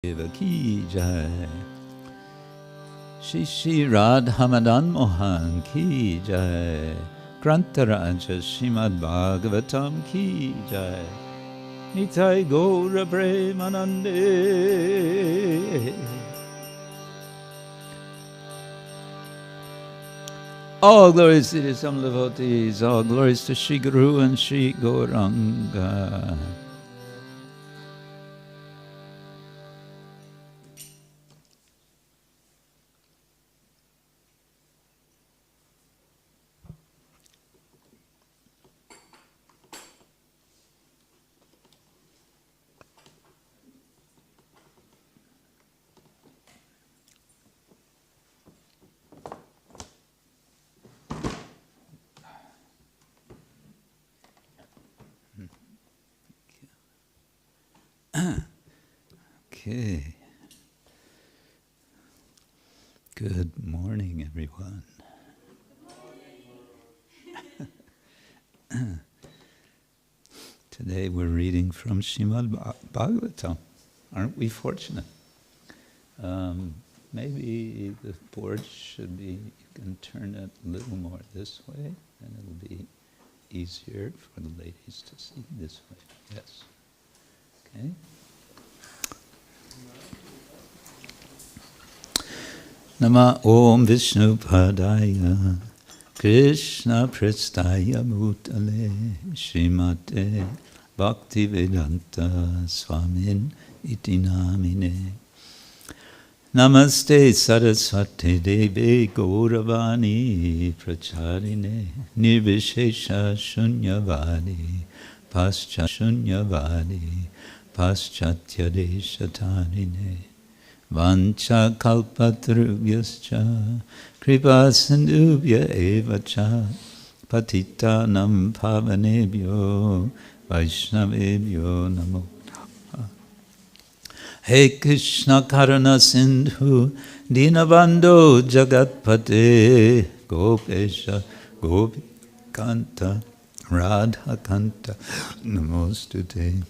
Deva ki jai. Shri Shri Radha Madan Mohan ki jai. Grantaraja Srimad Bhagavatam ki jai. Nitai Gaura Premanande. All glories to the some devotees, all glories to Shri Guru and Shri Gauranga. Okay. Good morning, everyone. Today we're reading from Srimad Bhagavatam. Aren't we fortunate? Maybe the board should be, you can turn it a little more this way, and it'll be easier for the ladies to see this way. Yes. Okay. Nama Om Vishnu Padaya Krishna Prestaya Bhutale Srimate Bhaktivedanta Swamin Iti Namine Namaste Saraswati Devi Gauravani Pracharine Nirvishesha Shunyavadi Paschatya Deshatarine Vancha kalpatrubhyascha kripa sindhubhya evacha patitanam pavanebhyo vaishnavebhyo namo namaha. He Krishna karuna sindhu dinabandho jagatpate gopesha gopikanta radhakanta namostute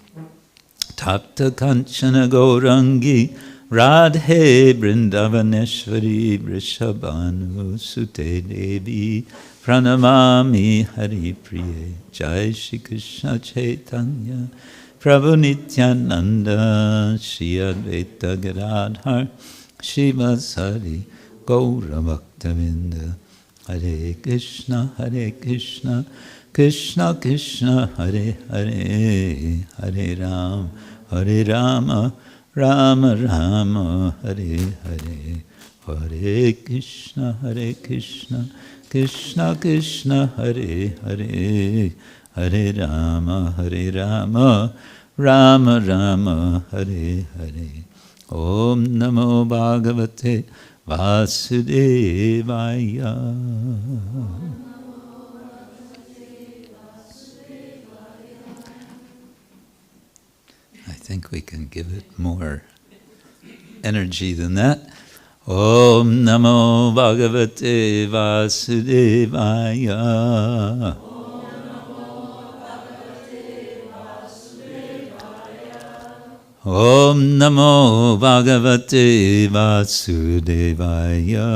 tapta kanchana gaurangi Radhe Vrindavaneshwari Vrishabhanu Sute Devi Pranamami Hari Priye Jai Shri Krishna Chaitanya Prabhu Nityananda Shri Advaita Gadadhar Shivasari Gaura Bhaktavinda Hare Krishna Krishna Krishna Hare Hare Hare Rama Rama Rama Hare Hare Hare Krishna Krishna Krishna Hare Hare Hare Rama Rama Rama Hare Hare Om Namo Bhagavate Vasudevaya. I think we can give it more energy than that. Om Namo Bhagavate Vasudevaya. Om Namo Bhagavate Vasudevaya.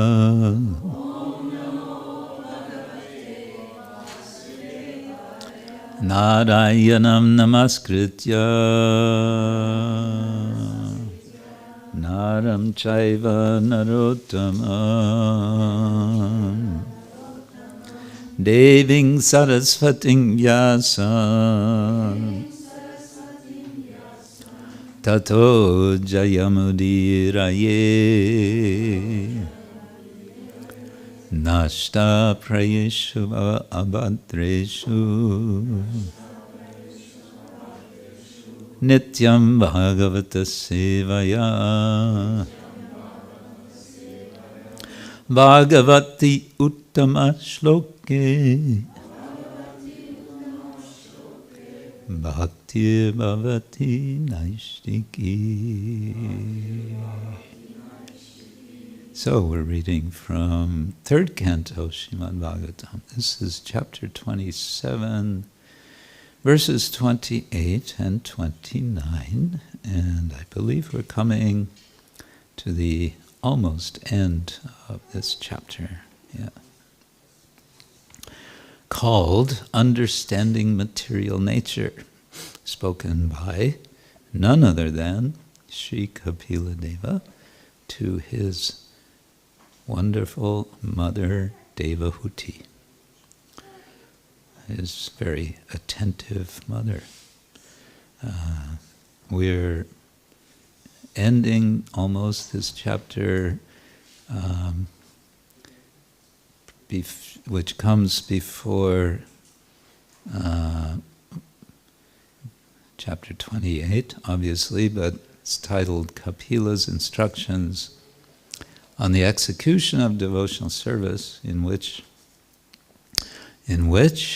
Narayanam namaskritya Naram chaiva narottamam Deving sarasvating vyasam Tato jayamudiraye Nashta prayeshu abhadreshu Nityam bhagavata sevaya Bhagavati uttama shloke Bhakti bhavati naishtiki. So we're reading from third canto Srimad Bhagavatam. This is chapter 27, verses 28 and 29, and I believe we're coming to the almost end of this chapter. Yeah. Called Understanding Material Nature, spoken by none other than Sri Kapila Deva to his wonderful mother Devahuti, his very attentive mother. We're ending almost this chapter, which comes before chapter 28, obviously, but it's titled Kapila's Instructions on the Execution of Devotional Service, in which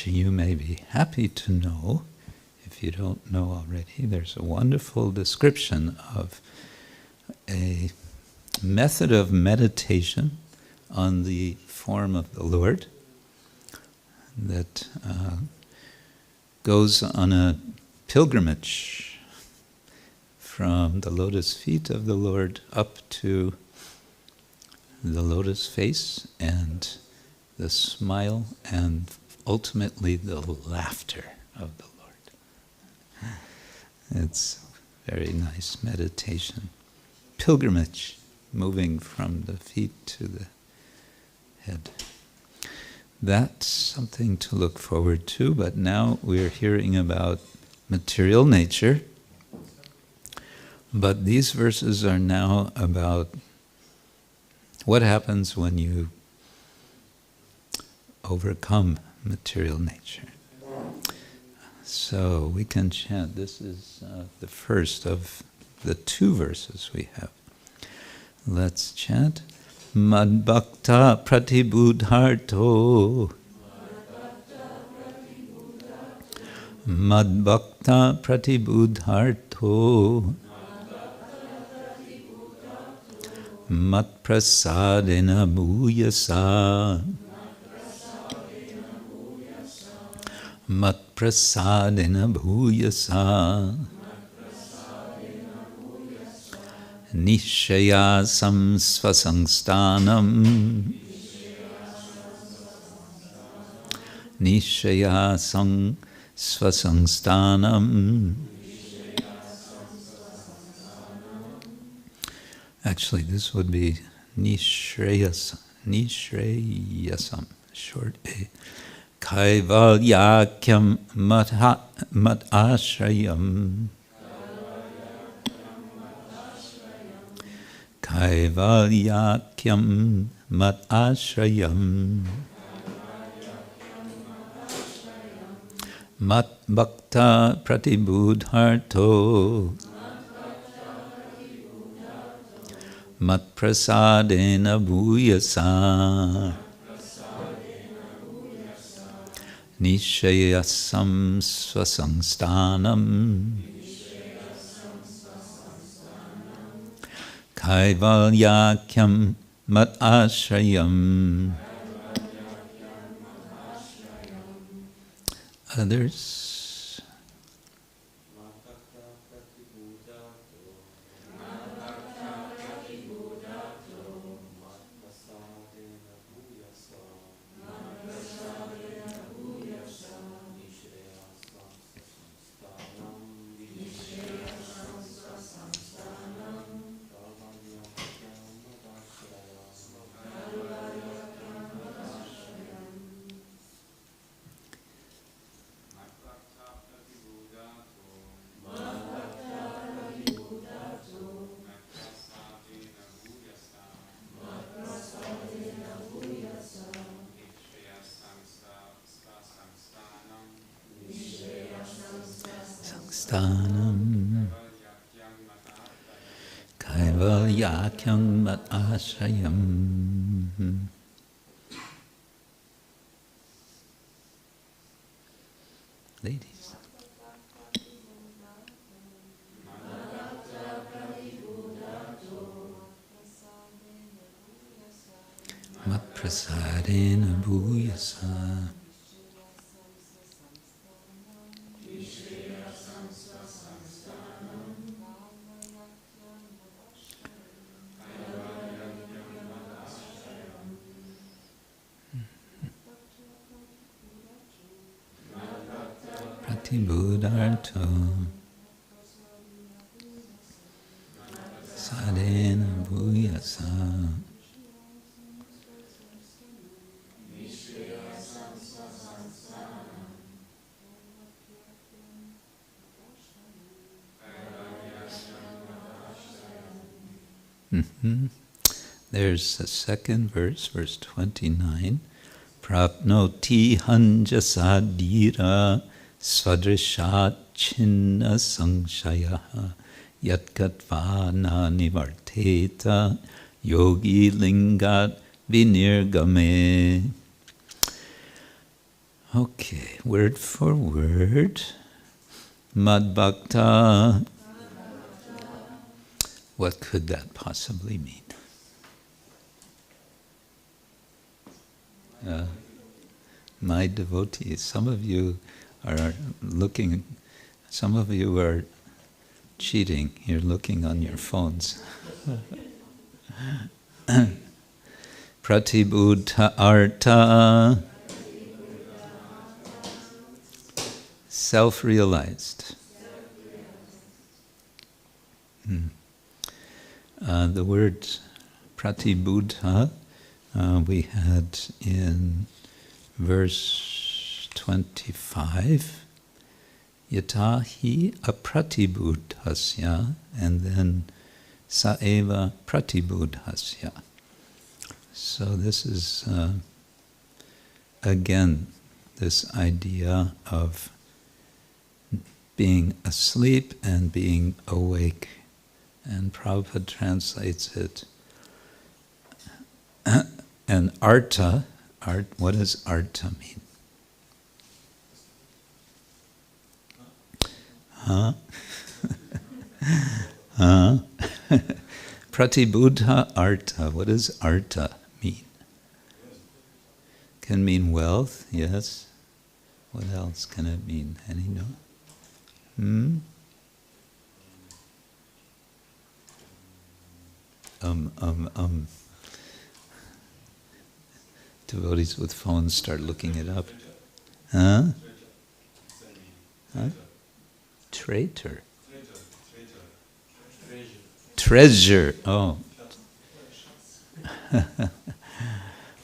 you may be happy to know, if you don't know already, there's a wonderful description of a method of meditation on the form of the Lord that goes on a pilgrimage from the lotus feet of the Lord up to the lotus face and the smile and ultimately the laughter of the Lord. It's a very nice meditation. Pilgrimage, moving from the feet to the head. That's something to look forward to, but now we're hearing about material nature. But these verses are now about what happens when you overcome material nature. So we can chant. This is the first of the two verses we have. Let's chant. Mad Bhakta Pratibudharto. Mad Bhakta Pratibudharto. Mat Prasadena Bhuyasa. Mat Prasadena Bhuyasa. Nishayasam svasangstanam. Nishayasam svasangstanam. Actually, this would be nishreyasam, short A. Kaivalyakyam matashrayam. Kaivalyakyam matashrayam. Mat bhakta pratibudharto. Mat prasadena bhuyasa. Nishayasam svasangstanam. Kaivalyakyam mat ashrayam. Others. Stanam Kaivalyakyam mat ashrayam. Ladies. Mat prasadena bhuyasa. Pratibuddharto Sadena Bhuyasa. There's the second verse, verse 29. Prapnoti hanjasadira svadrishat chinna sangshayaha yatkatvana nivarteta yogi lingat vinirgame. Okay, word for word. Madbhakta. What could that possibly mean? My devotees, some of you are looking, some of you are cheating. You're looking on your phones. Pratibuddha artha, self-realized. The word pratibuddha we had in verse 25, yatahi apratibuddhasya, and then saeva pratibuddhasya. So this is again this idea of being asleep and being awake. And Prabhupada translates it. And artha, what does artha mean? Huh? Pratibuddha artha, what does artha mean? Can mean wealth, yes. What else can it mean? Any know? Devotees with phones start looking it up. Huh? Traitor. Treasure. Oh.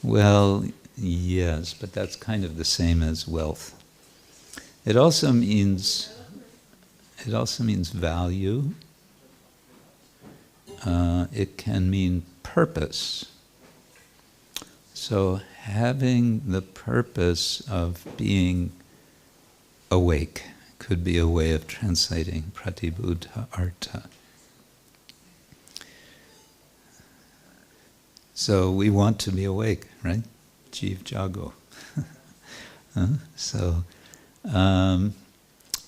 Well, yes, but that's kind of the same as wealth. It also means value. It can mean purpose. So having the purpose of being awake could be a way of translating pratibuddha artha. So we want to be awake, right? Jeev Jago.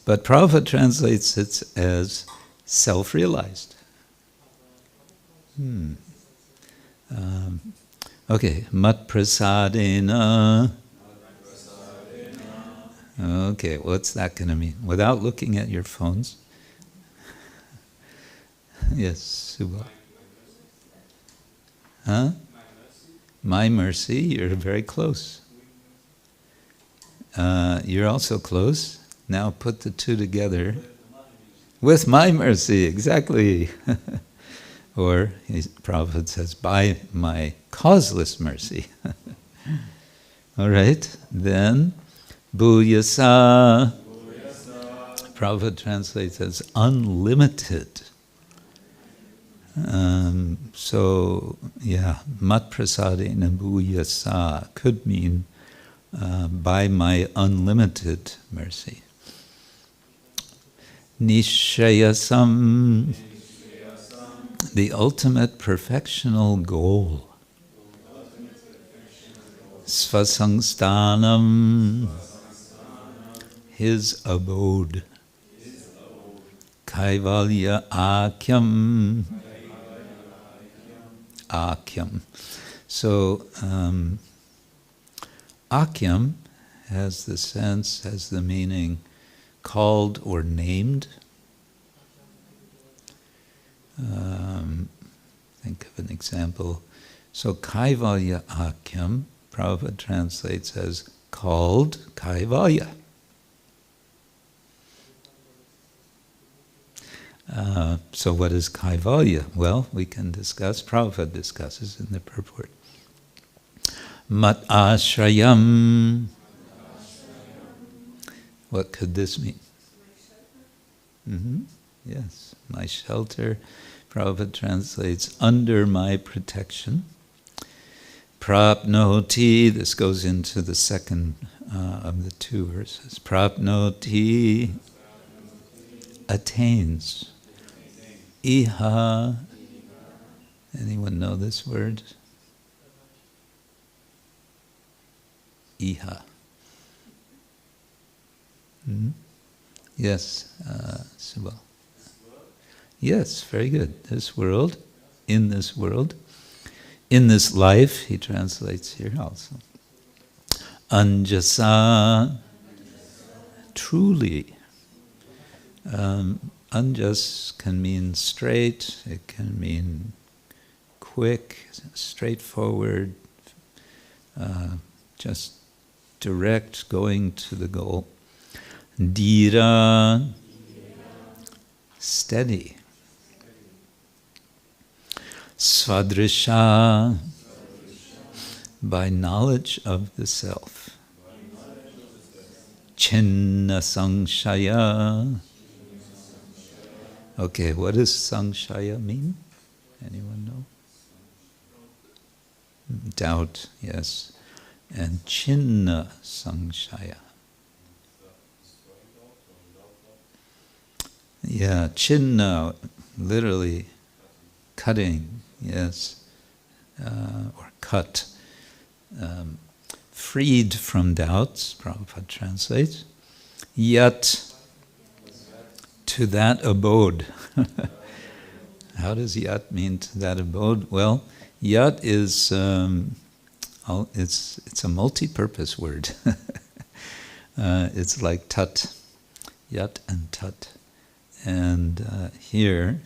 But Prabhupada translates it as self-realized. Okay, mat prasadena. Okay, what's that going to mean? Without looking at your phones. Yes, Subha. Huh? My mercy, you're very close. You're also close. Now put the two together. With my mercy, exactly. Or, Prabhupada says, by my causeless mercy. All right, then, bhuyasa. Prabhupada translates as unlimited. So, mat prasadena bhuyasa could mean by my unlimited mercy. Nishayasam, the ultimate perfectional goal. Svasangstanam, his abode. Kaivalya akyam. Akyam. So, akyam has the meaning called or named. Think of an example. So Kaivalya Akyam, Prabhupada translates as called Kaivalya. So what is Kaivalya? Well, we can discuss, Prabhupada discusses in the purport. Mat ashrayam. What could this mean? Yes, my shelter. Prabhupada translates, under my protection. Prapnoti, this goes into the second of the two verses. Prapnoti, attains. Iha, anyone know this word? Iha. Yes, Subal. Yes, very good. This world, in this world, in this life, he translates here also. Anjasa, truly. Anjas can mean straight, it can mean quick, straightforward, just direct, going to the goal. Dhira, steady. Svadrisha, by knowledge of the self. Chinna Sangshaya. Okay, what does Sangshaya mean? Anyone know? Doubt, yes. And Chinna Sangshaya. Yeah, Chinna, literally cutting, yes, or cut. Freed from doubts, Prabhupada translates. Yat, to that abode. How does yat mean to that abode? Well, yat is, it's a multi-purpose word. It's like tat, yat and tat. And here,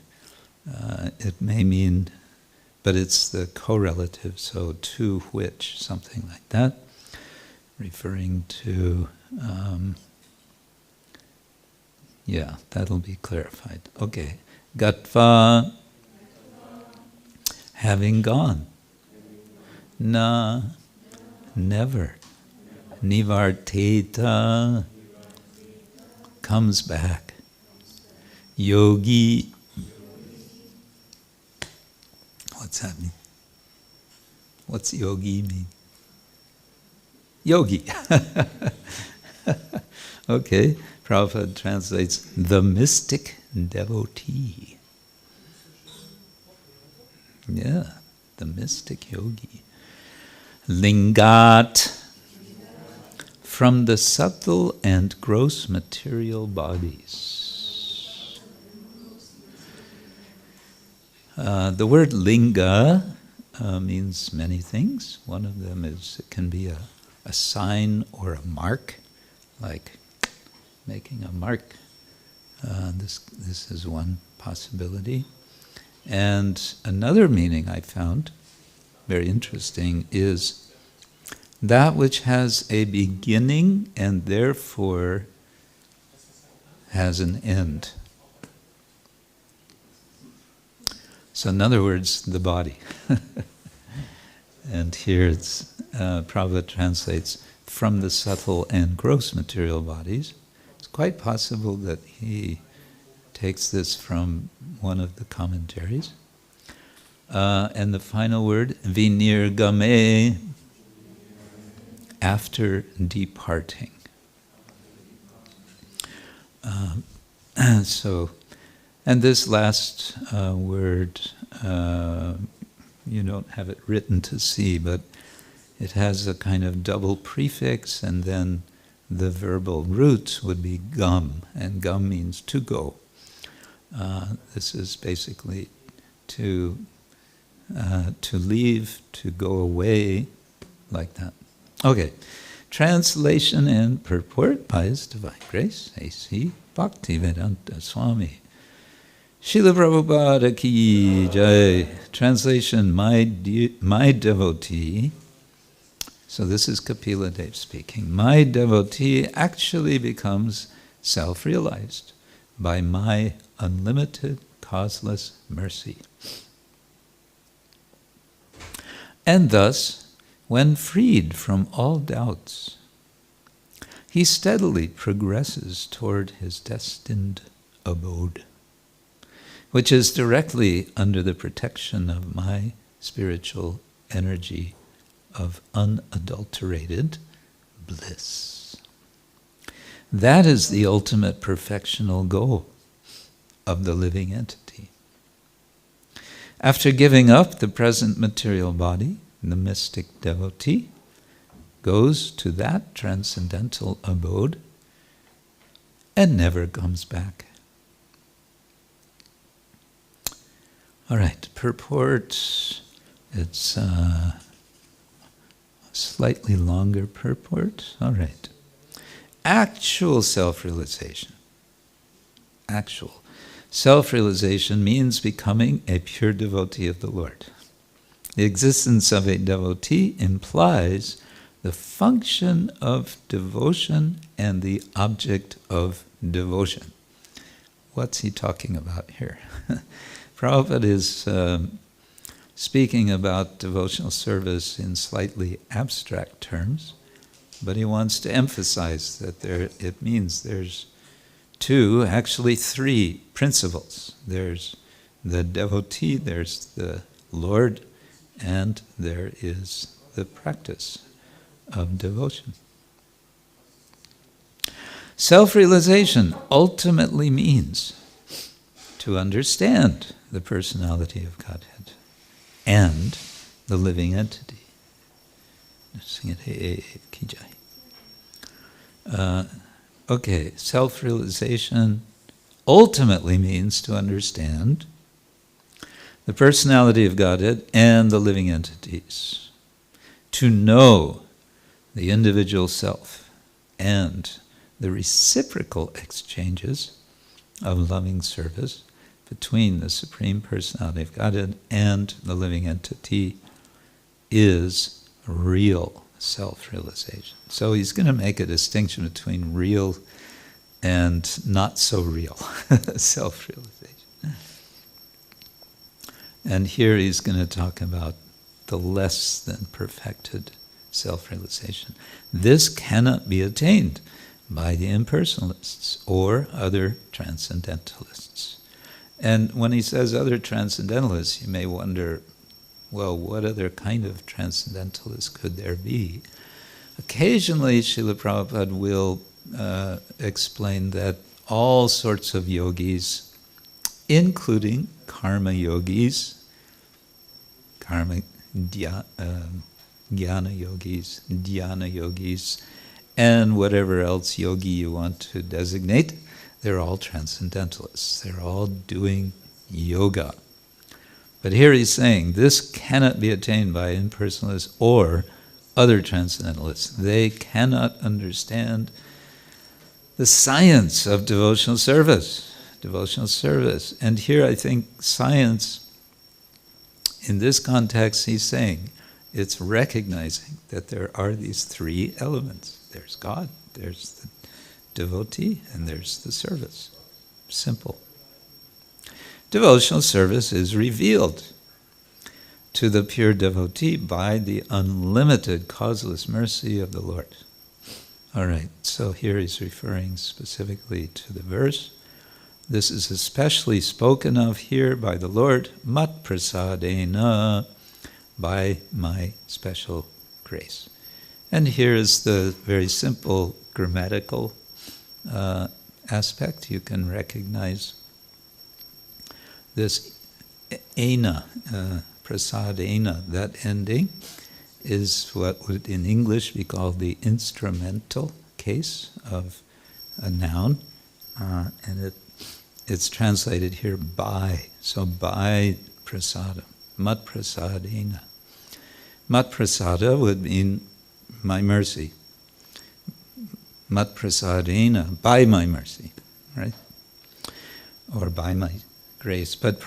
it may mean, but it's the correlative, so to which, something like that, referring to, yeah, that'll be clarified. Okay, Gatva, having gone. Na, never. Nivarteta, comes back. Yogi, what's that mean? What's yogi mean? Yogi. Okay, Prabhupada translates, the mystic devotee. Yeah, the mystic yogi. Lingat, from the subtle and gross material bodies. The word linga means many things. One of them is, it can be a sign or a mark, like making a mark. This is one possibility. And another meaning I found, very interesting, is that which has a beginning and therefore has an end. So in other words, the body. And here it's, Prabhupada translates, from the subtle and gross material bodies. It's quite possible that he takes this from one of the commentaries. And the final word, vinirgame, after departing. And this last word, you don't have it written to see, but it has a kind of double prefix, and then the verbal root would be gum, and gum means to go. This is basically to leave, to go away, like that. Okay, translation and purport by His Divine Grace, A.C. Bhaktivedanta Swami. Srila Prabhupada ki jai. Translation, my devotee. So this is Kapila Dev speaking. My devotee actually becomes self-realized by my unlimited causeless mercy. And thus, when freed from all doubts, he steadily progresses toward his destined abode, which is directly under the protection of my spiritual energy of unadulterated bliss. That is the ultimate perfectional goal of the living entity. After giving up the present material body, the mystic devotee goes to that transcendental abode and never comes back. All right, purport. It's a slightly longer purport. All right. Actual self-realization. Actual. Self-realization means becoming a pure devotee of the Lord. The existence of a devotee implies the function of devotion and the object of devotion. What's he talking about here? Prabhupada is speaking about devotional service in slightly abstract terms, but he wants to emphasize that it means there's two, actually three principles. There's the devotee, there's the Lord, and there is the practice of devotion. Self-realization ultimately means to understand the personality of Godhead and the living entity. Sing it, hey, ki jai. Okay, self-realization ultimately means to understand the personality of Godhead and the living entities. To know the individual self and the reciprocal exchanges of loving service between the Supreme Personality of Godhead and the living entity is real self-realization. So he's going to make a distinction between real and not so real self-realization. And here he's going to talk about the less than perfected self-realization. This cannot be attained by the impersonalists or other transcendentalists. And when he says other transcendentalists, you may wonder, well, what other kind of transcendentalists could there be? Occasionally, Srila Prabhupada will explain that all sorts of yogis, including karma yogis, jnana yogis, dhyana yogis, and whatever else yogi you want to designate, they're all transcendentalists. They're all doing yoga. But here he's saying this cannot be attained by impersonalists or other transcendentalists. They cannot understand the science of devotional service. Devotional service. And here I think science, in this context, he's saying it's recognizing that there are these three elements. There's God, there's the devotee, and there's the service. Simple. Devotional service is revealed to the pure devotee by the unlimited causeless mercy of the Lord. All right, so here he's referring specifically to the verse. This is especially spoken of here by the Lord, mat prasadena, by my special grace. And here is the very simple grammatical aspect. You can recognize this ena, prasadena, that ending is what would in English be called the instrumental case of a noun, and it's translated here by. So by prasadam, mat prasadena. Mat prasada would mean my mercy. Mat prasadena, by my mercy, right? Or by my grace. But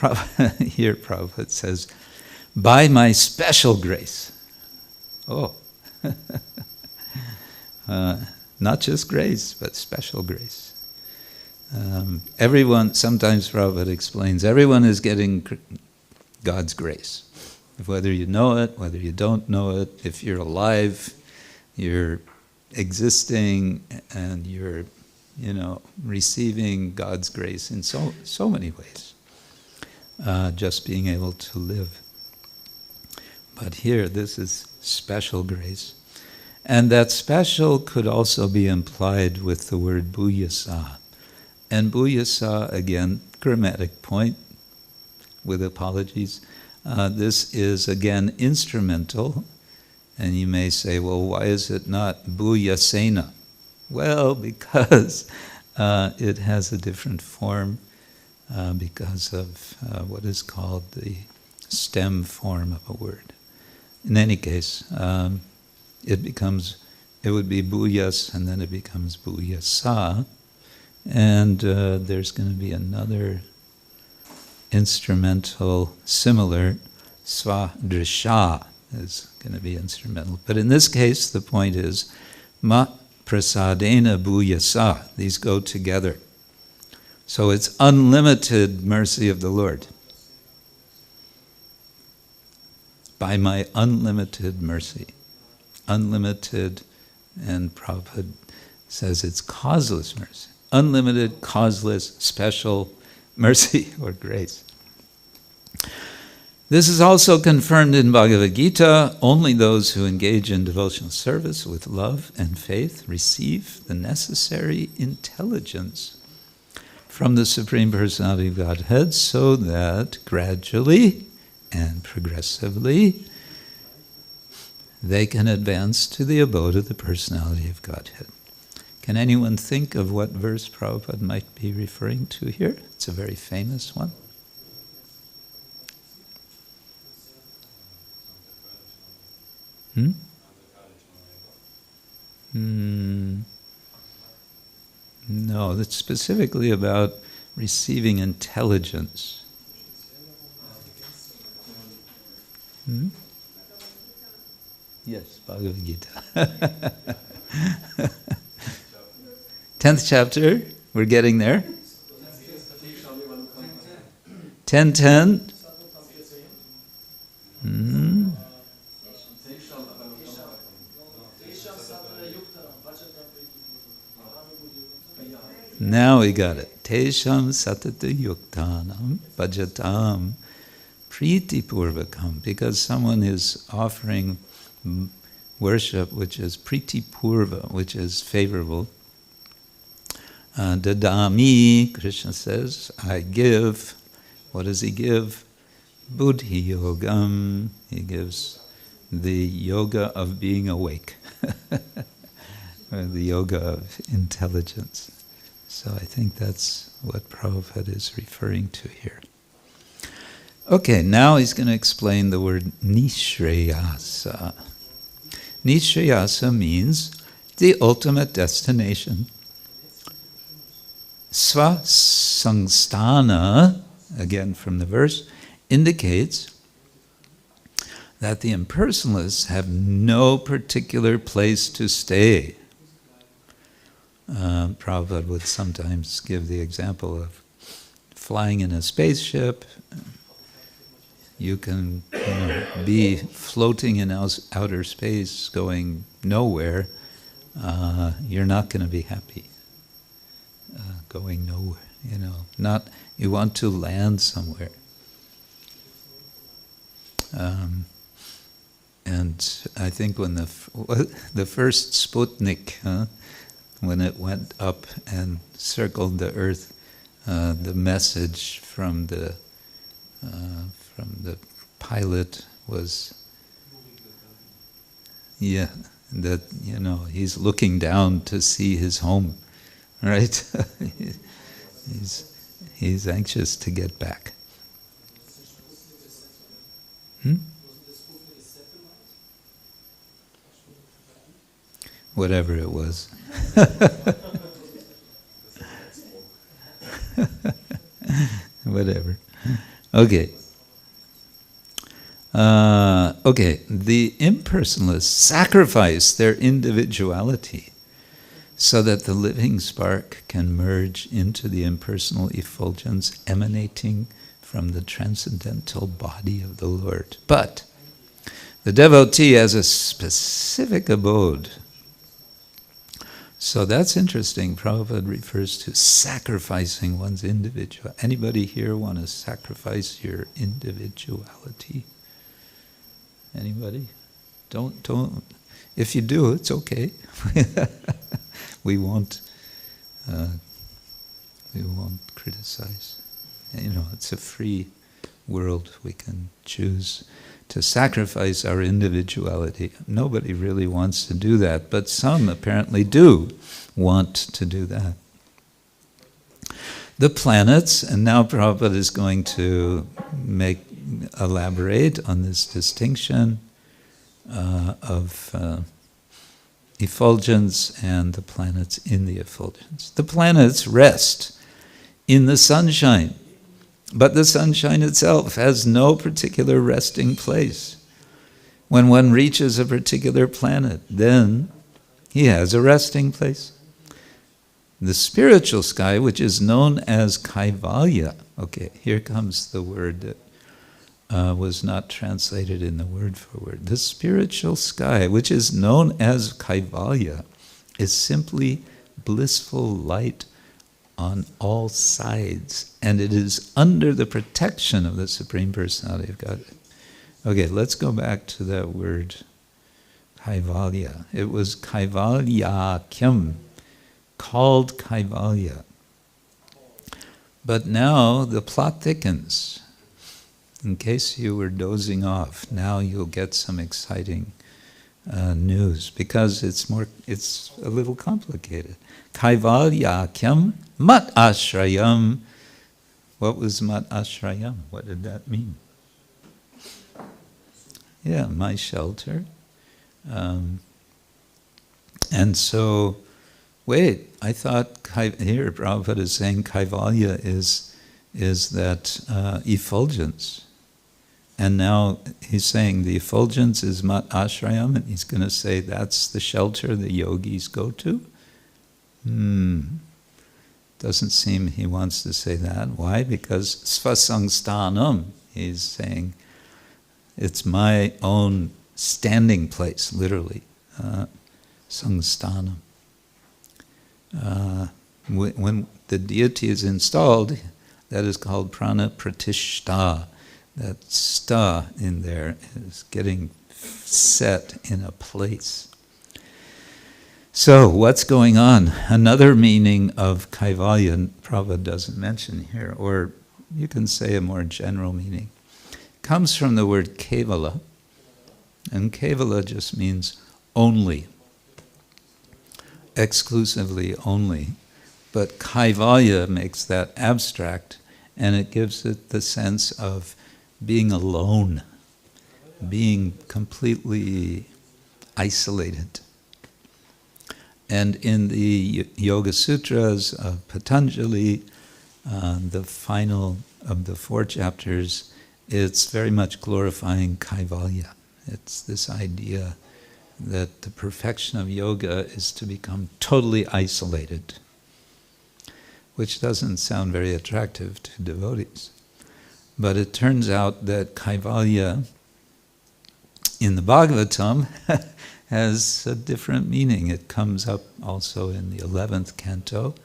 here Prabhupada says, by my special grace. Oh, not just grace, but special grace. Everyone, sometimes Prabhupada explains, everyone is getting God's grace. Whether you know it, whether you don't know it, if you're alive, you're existing, and you're, receiving God's grace in so many ways. Just being able to live. But here, this is special grace. And that special could also be implied with the word bhuyasa. And bhuyasa, again, grammatic point, with apologies. This is, again, instrumental. And you may say, well, why is it not bhuyasena? Well, because it has a different form because of what is called the stem form of a word. In any case, it would be bhuyas, and then it becomes bhuyasa. And there's going to be another instrumental, similar, svadrisha is going to be instrumental. But in this case, the point is, ma prasadena bhuyasa. These go together. So it's unlimited mercy of the Lord. By my unlimited mercy. Unlimited, and Prabhupada says it's causeless mercy. Unlimited, causeless, special mercy or grace. This is also confirmed in Bhagavad Gita. Only those who engage in devotional service with love and faith receive the necessary intelligence from the Supreme Personality of Godhead, so that gradually and progressively they can advance to the abode of the Personality of Godhead. Can anyone think of what verse Prabhupada might be referring to here? It's a very famous one. No, that's specifically about receiving intelligence. Yes, Bhagavad Gita. 10th chapter, we're getting there. 10:10. Now we got it. Tesham satata yuktanam bhajatam priti purvakam. Because someone is offering worship which is priti purva, which is favorable. Dadami, Krishna says, I give. What does he give? Buddhi yogam. He gives the yoga of being awake. Or the yoga of intelligence. So I think that's what Prabhupada is referring to here. Okay, now he's going to explain the word nishreyasa. Nishreyasa means the ultimate destination. Svasangsthana, again from the verse, indicates that the impersonalists have no particular place to stay. Prabhupada would sometimes give the example of flying in a spaceship. You can be floating in outer space, going nowhere. You're not going to be happy. Going nowhere, Not, you want to land somewhere. And I think when the first Sputnik, when it went up and circled the Earth, the message from the pilot was, that he's looking down to see his home, right? he's anxious to get back. Whatever it was. Whatever. Okay. The impersonalists sacrifice their individuality so that the living spark can merge into the impersonal effulgence emanating from the transcendental body of the Lord. But the devotee has a specific abode. So that's interesting. Prabhupada refers to sacrificing one's individual. Anybody here want to sacrifice your individuality? Anybody? Don't. If you do, it's okay. We won't criticize. It's a free world. We can choose to sacrifice our individuality. Nobody really wants to do that, but some apparently do want to do that. The planets, and now Prabhupada is going to elaborate on this distinction of effulgence and the planets in the effulgence. The planets rest in the sunshine, but the sunshine itself has no particular resting place. When one reaches a particular planet, then he has a resting place. The spiritual sky, which is known as Kaivalya. Okay, here comes the word that was not translated in the word for word. The spiritual sky, which is known as Kaivalya, is simply blissful light on all sides, and it is under the protection of the Supreme Personality of Godhead. Okay, let's go back to that word, Kaivalya. It was Kaivalyakyam, called Kaivalya. But now the plot thickens. In case you were dozing off, now you'll get some exciting news, because it's a little complicated. Kaivalyakyam mat ashrayam. What was mat ashrayam? What did that mean? Yeah, my shelter. And so, wait, I thought here Prabhupada is saying Kaivalya is that effulgence. And now he's saying the effulgence is mat ashrayam, and he's going to say that's the shelter the yogis go to? Doesn't seem he wants to say that. Why? Because svasangstanam, he's saying it's my own standing place, literally. Sangstanam. When the deity is installed, that is called prana pratishta. That sta in there is getting set in a place. So, what's going on? Another meaning of Kaivalya, Prabhupada doesn't mention here, or you can say a more general meaning, comes from the word kevala, and kevala just means only, exclusively only. But Kaivalya makes that abstract, and it gives it the sense of being alone, being completely isolated. And in the Yoga Sutras of Patanjali, the final of the 4 chapters, it's very much glorifying Kaivalya. It's this idea that the perfection of yoga is to become totally isolated, which doesn't sound very attractive to devotees. But it turns out that Kaivalya in the Bhagavatam has a different meaning. It comes up also in the 11th canto.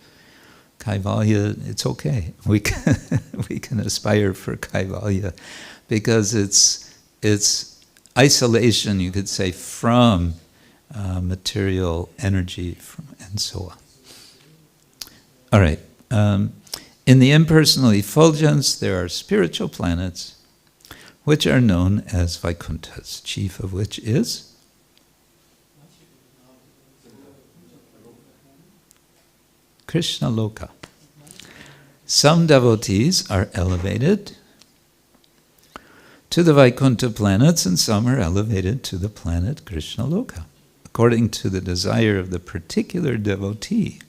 Kaivalya, it's okay. We can aspire for Kaivalya because it's isolation, you could say, from material energy and so on. All right. In the impersonal effulgence, there are spiritual planets, which are known as Vaikunthas, chief of which is Krishna Loka. Some devotees are elevated to the Vaikuntha planets, and some are elevated to the planet Krishna Loka, according to the desire of the particular devotee.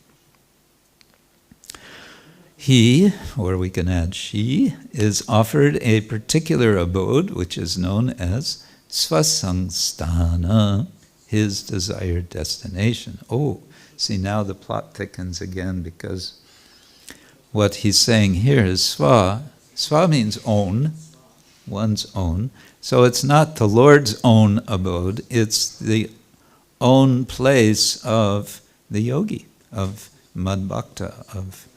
He, or we can add she, is offered a particular abode, which is known as svasangstana, his desired destination. Oh, See, now the plot thickens again, because what he's saying here is swa. Swa means own, one's own. So it's not the Lord's own abode, it's the own place of the yogi, of Madbhakta, of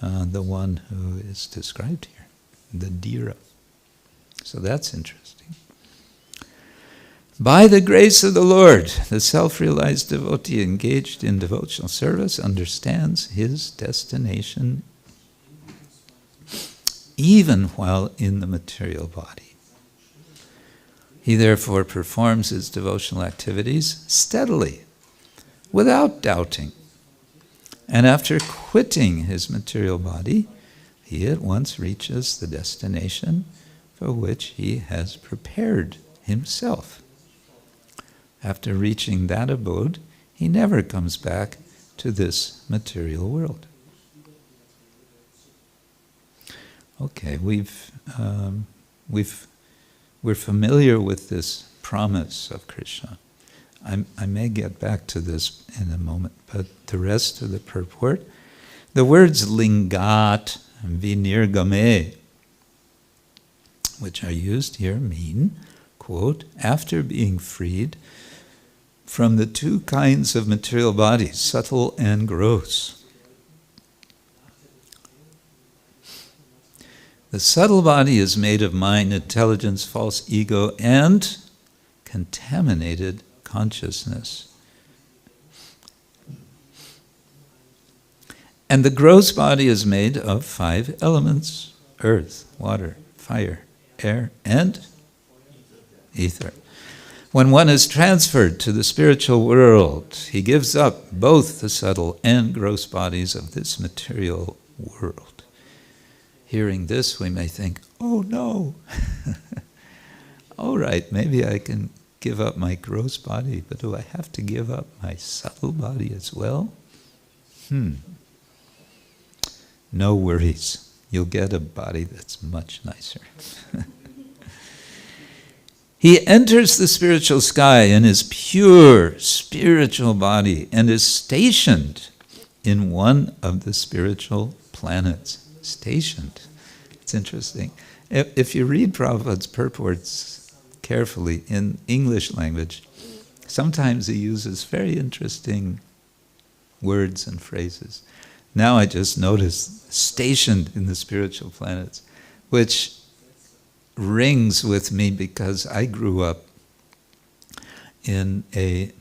the one who is described here, the Dhira. So that's interesting. By the grace of the Lord, the self-realized devotee engaged in devotional service understands his destination even while in the material body. He therefore performs his devotional activities steadily, without doubting. And after quitting his material body, he at once reaches the destination for which he has prepared himself. After reaching that abode, he never comes back to this material world. Okay, we're familiar with this promise of Krishna. I may get back to this in a moment, but the rest of the purport, the words lingat and vinirgame, which are used here, mean, quote, after being freed from the two kinds of material bodies, subtle and gross. The subtle body is made of mind, intelligence, false ego, and contaminated consciousness. And the gross body is made of 5 elements: earth, water, fire, air, and ether. When one is transferred to the spiritual world, he gives up both the subtle and gross bodies of this material world. Hearing this, we may think, oh no, all right, maybe I can give up my gross body, but do I have to give up my subtle body as well? No worries, you'll get a body that's much nicer. He enters the spiritual sky in his pure spiritual body and is stationed in one of the spiritual planets. Stationed. It's interesting. If you read Prabhupada's purports carefully in English language, sometimes he uses very interesting words and phrases. Now I just noticed stationed in the spiritual planets, which rings with me because I grew up in a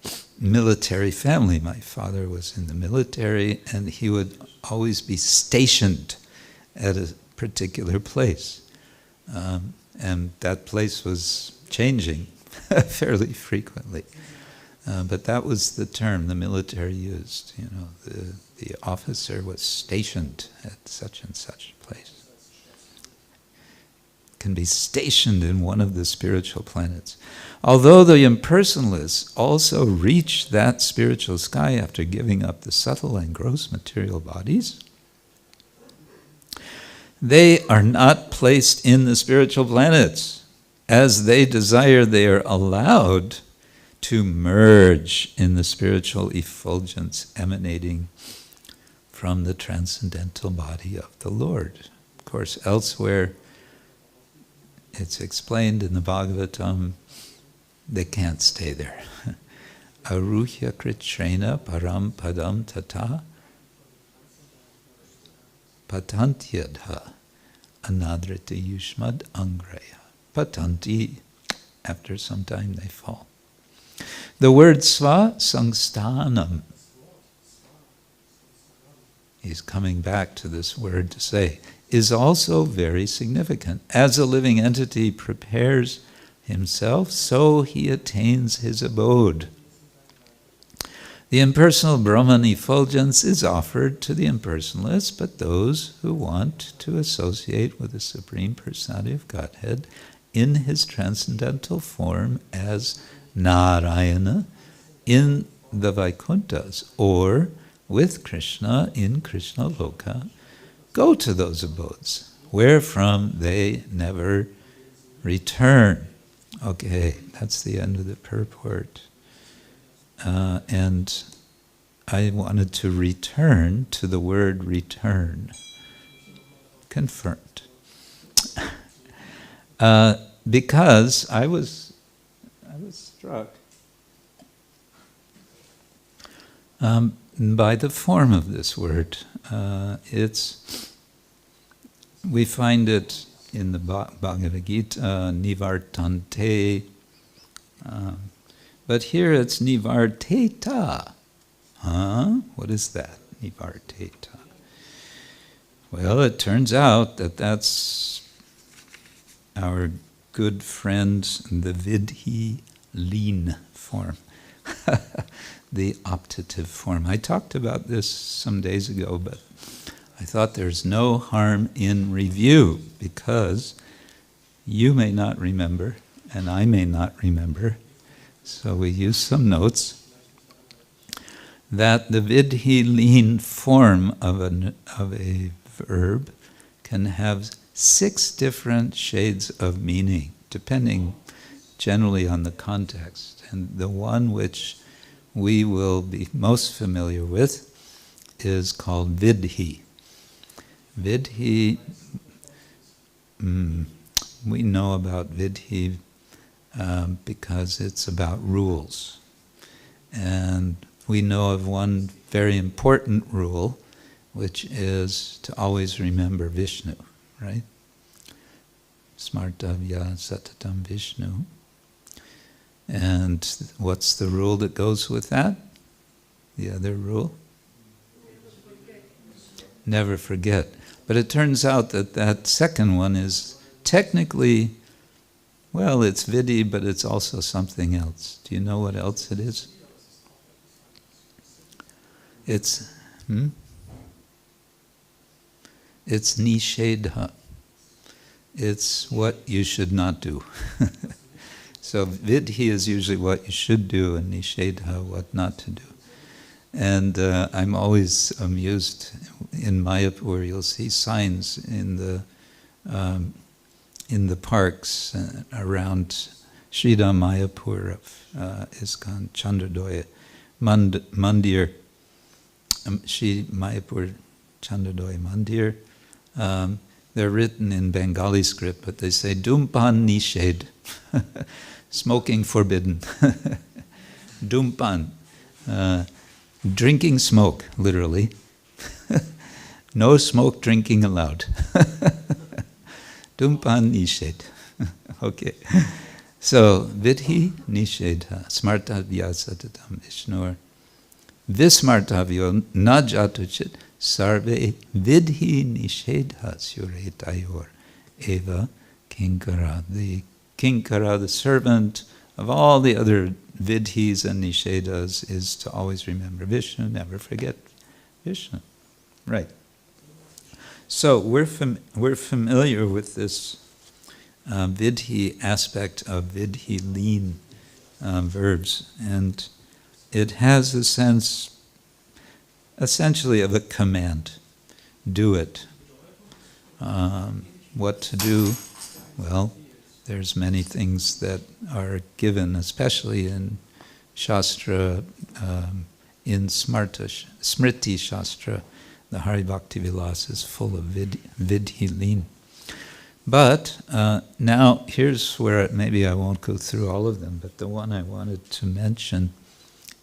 military family. My father was in the military, and he would always be stationed at a particular place. And that place was changing fairly frequently. But that was the term the military used. You know, the officer was stationed at such and such place. Can be stationed in one of the spiritual planets. Although the impersonalists also reach that spiritual sky after giving up the subtle and gross material bodies, they are not placed in the spiritual planets. As they desire, they are allowed to merge in the spiritual effulgence emanating from the transcendental body of the Lord. Of course, elsewhere, it's explained in the Bhagavatam, they can't stay there. Aruhya kritrena param padam tata patantyadha anadrita yushmad angraya. Patanti, after some time they fall. The word sva sangsthanam, he's coming back to this word to say, is also very significant. As a living entity prepares himself, so he attains his abode. The impersonal Brahman effulgence is offered to the impersonalists, but those who want to associate with the Supreme Personality of Godhead in his transcendental form as Narayana in the Vaikunthas, or with Krishna in Krishna Loka, go to those abodes, wherefrom they never return. Okay, that's the end of the purport. And I wanted to return to the word return. Confirmed. Because I was struck by the form of this word. We find it in the Bhagavad Gita, nivartante, but here it's nivarteta. What is that, nivarteta? Well, it turns out that that's our good friend, the vidhi lean form, the optative form. I talked about this some days ago, but I thought there's no harm in review, because you may not remember, and I may not remember, so we use some notes, that the vidhi lean form of a verb can have 6 different shades of meaning, depending generally on the context. And the one which we will be most familiar with is called vidhi. Vidhi, we know about vidhi because it's about rules. And we know of one very important rule, which is to always remember Vishnu, right? Smartavya satatam Vishnu. And what's the rule that goes with that? The other rule? Never forget. But it turns out that that second one is technically, well, it's vidhi, but it's also something else. Do you know what else it is? It's nishedha. It's what you should not do. So vidhi is usually what you should do, and nishedha, what not to do. And I'm always amused. In Mayapur, you'll see signs in the parks around Sridham Mayapur of ISKCON Chandradoya Mandir, Shri Mayapur Chandradoya Mandir. They're written in Bengali script, but they say Dhumpan Nishedh, smoking forbidden. Dhumpan, drinking smoke, literally. No smoke drinking allowed. Dhumpan Nishedh. Okay. So, vidhi nishedha, smartavya satatam Vishnur. Vismartavyo na jatuchit sarve vidhi nishedha suretayor eva kinkara. The kinkara, the servant of all the other vidhis and nishedhas, is to always remember Vishnu, never forget Vishnu. Right. So we're familiar with this vidhi aspect of vidhi lean verbs, and it has a sense essentially of a command. Do it. What to do? Well, there's many things that are given, especially in Shastra, in Smriti Shastra. The Hari Bhakti Vilas is full of vidhi lean. But now here's where maybe I won't go through all of them, but the one I wanted to mention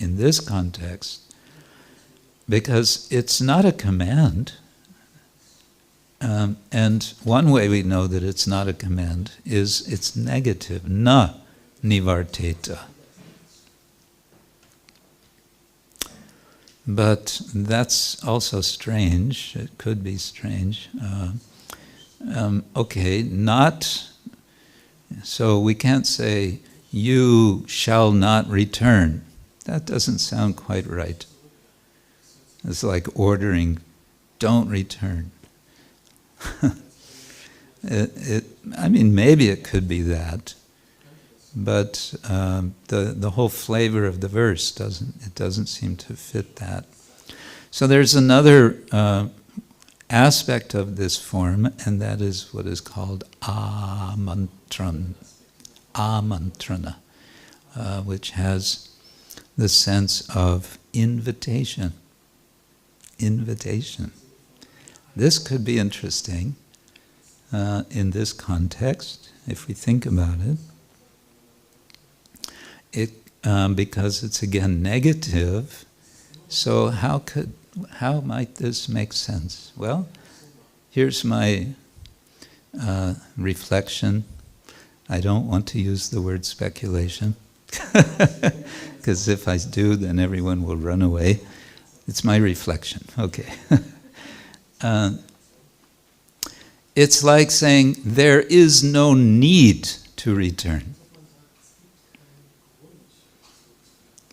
in this context, because it's not a command, and one way we know that it's not a command is it's negative, na nivarteta. But that's also strange. It could be strange. Okay, not, so we can't say, you shall not return. That doesn't sound quite right. It's like ordering, don't return. I mean, maybe it could be that, but the whole flavor of the verse doesn't seem to fit that. So there's another aspect of this form, and that is what is called amantrana, which has the sense of invitation. Invitation. This could be interesting in this context, if we think about it. Because it's again negative. So how might this make sense? Well, here's my reflection. I don't want to use the word speculation, because if I do, then everyone will run away. It's my reflection. Okay. It's like saying there is no need to return.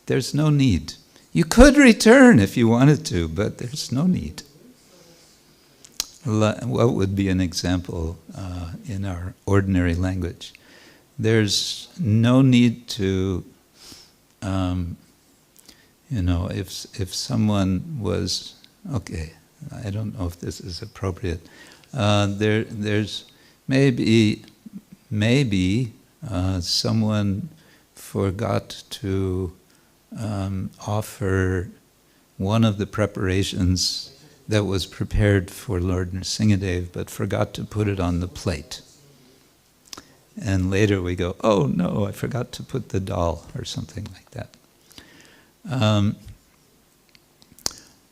There's no need. You could return if you wanted to, but there's no need. What would be an example in our ordinary language? There's no need to, if someone was, okay, I don't know if this is appropriate. There's maybe someone forgot to offer one of the preparations that was prepared for Lord Nrsingadev, but forgot to put it on the plate. And later we go, oh no, I forgot to put the dal, or something like that.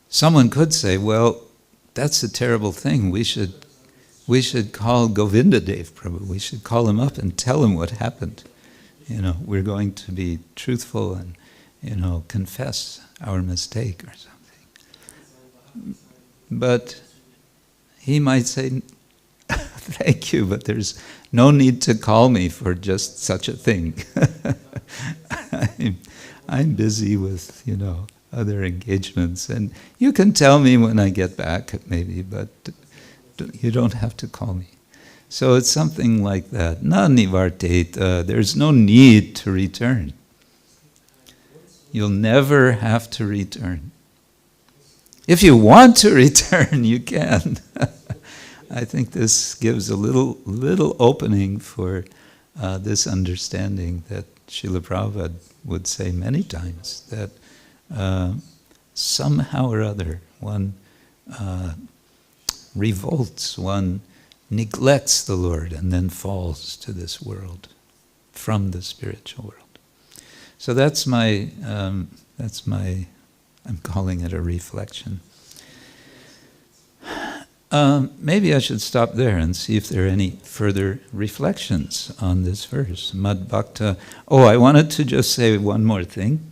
Someone could say, well, that's a terrible thing. We should call Govindadev Prabhu. We should call him up and tell him what happened. We're going to be truthful and confess our mistake or something. But he might say, thank you, but there's no need to call me for just such a thing. I'm busy with, other engagements, and you can tell me when I get back, maybe, but you don't have to call me. So it's something like that. Na nivartet, there's no need to return. You'll never have to return. If you want to return, you can. I think this gives a little opening for this understanding that Srila Prabhupada would say many times, that somehow or other one revolts, one neglects the Lord and then falls to this world from the spiritual world. So that's my, I'm calling it a reflection. Maybe I should stop there and see if there are any further reflections on this verse. Mad Bhakta. Oh, I wanted to just say one more thing.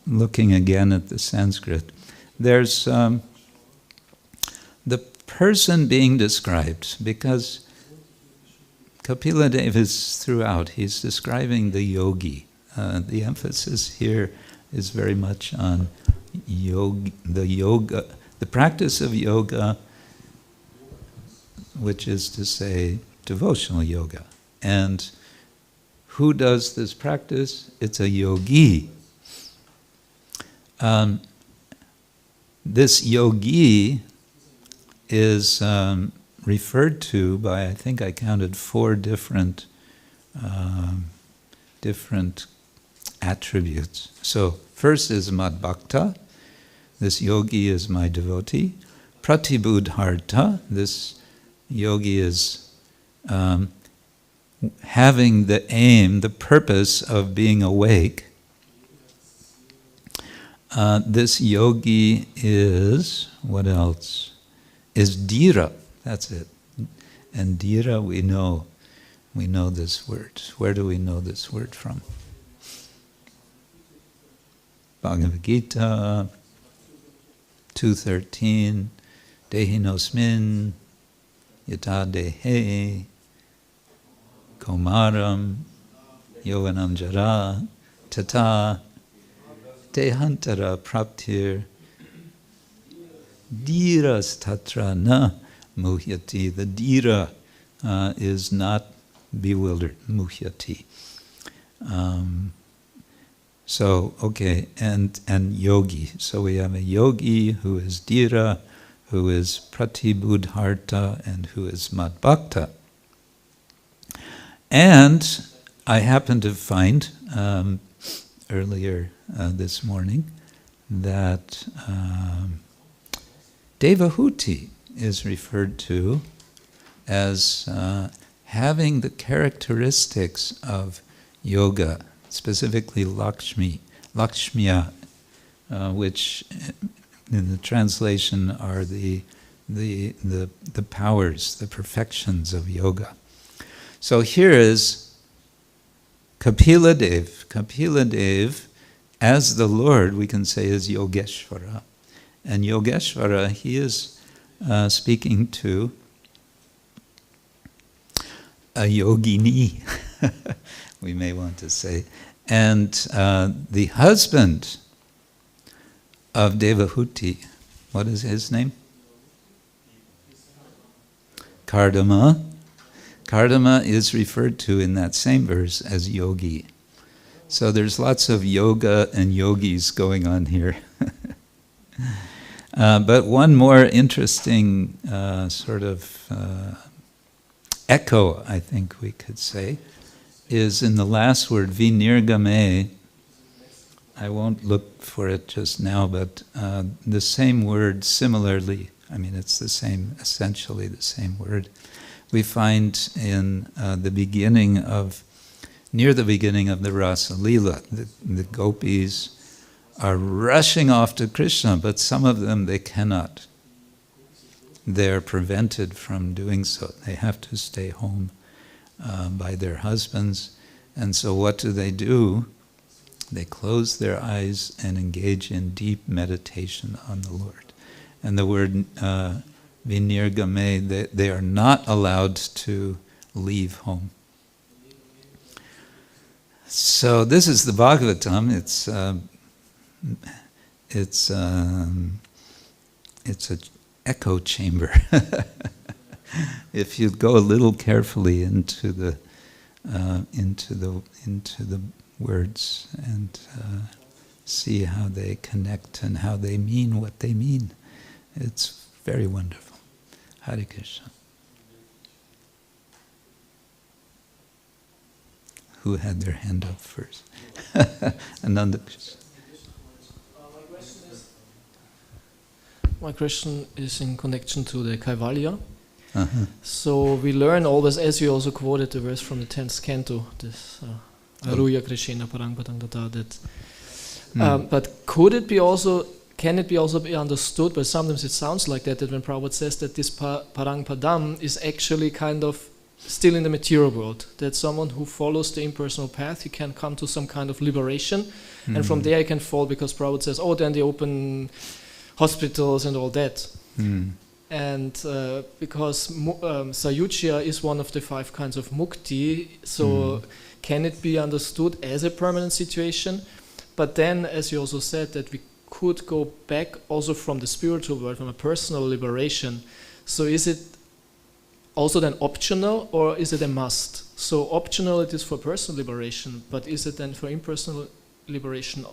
Looking again at the Sanskrit. There's the person being described, because Kapila Dev is throughout. He's describing the yogi. The emphasis here is very much on the practice of yoga, which is to say devotional yoga. And who does this practice? It's a yogi. This yogi is referred to by, I think I counted 4 different attributes. So first is Mad Bhakta. This yogi is my devotee. Pratibudharta. This yogi is having the aim, the purpose of being awake. This yogi is, what else? Is dhira. That's it. And dhira, we know this word. Where do we know this word from? Bhagavad Gita 2:13, Dehinosmin, Yata Dehe, Komaram, Yovanam Jara, Tata, Tehantara Praptir, Dhiras Tatra Na Muhyati. The dhira is not bewildered, Muhyati. So, okay, and yogi. So we have a yogi who is dhira, who is pratibudharta, and who is madbhakta. And I happened to find earlier this morning that Devahuti is referred to as having the characteristics of yoga, specifically Lakshmiya, which in the translation are the powers, the perfections of yoga. So here is Kapila Dev. Kapila Dev, as the Lord, we can say, is Yogeshvara. And Yogeshvara, he is speaking to a yogini, we may want to say. And the husband of Devahuti, what is his name? Kardama. Kardama is referred to in that same verse as yogi. So there's lots of yoga and yogis going on here. But one more interesting sort of echo, I think we could say, is in the last word, vinirgame. I won't look for it just now, but the same word similarly, I mean it's the same, essentially the same word, we find in the beginning of, near the beginning of the Rasa Lila. The gopis are rushing off to Krishna, but some of them they cannot. They're prevented from doing so. They have to stay home by their husbands. And so what do? They close their eyes and engage in deep meditation on the Lord. And the word vinirgame, they are not allowed to leave home. So this is the Bhagavatam. It's an echo chamber. If you go a little carefully into the words and see how they connect and how they mean what they mean, it's very wonderful. Hare Krishna. Who had their hand up first? Ananda Krishna. My question is in connection to the Kaivalya. So we learn always, as you also quoted the verse from the 10th canto, this Aruya Krishna Parang Padang Tata, that. But can it be also be understood, but sometimes it sounds like that when Prabhupada says that this Parang Padam is actually kind of still in the material world, that someone who follows the impersonal path, he can come to some kind of liberation, and from there he can fall, because Prabhupada says, then they open hospitals and all that. And because Sayuchya is one of the 5 kinds of mukti, so can it be understood as a permanent situation? But then, as you also said, that we could go back also from the spiritual world, from a personal liberation. So is it also then optional, or is it a must? So optional it is for personal liberation, but is it then for impersonal liberation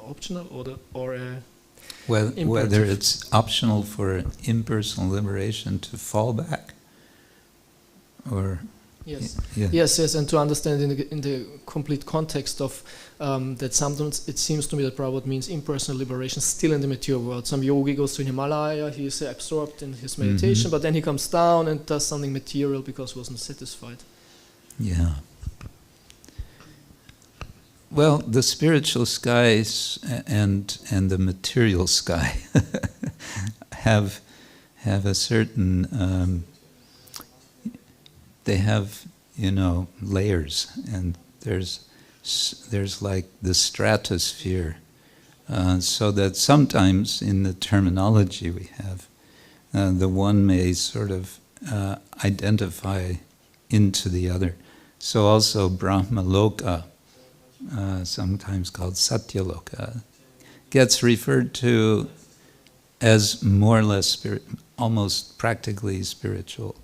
optional, or a Well, whether it's optional for impersonal liberation to fall back, or yes, and to understand in the complete context of that sometimes it seems to me that Prabhupada means impersonal liberation still in the material world. Some yogi goes to Himalaya, he is absorbed in his meditation, but then he comes down and does something material because he wasn't satisfied. Yeah. Well, the spiritual skies and the material sky have a certain they have, layers, and there's like the stratosphere, so that sometimes in the terminology we have, the one may sort of identify into the other. So also Brahma Loka, sometimes called Satyaloka, gets referred to as more or less almost practically spiritual.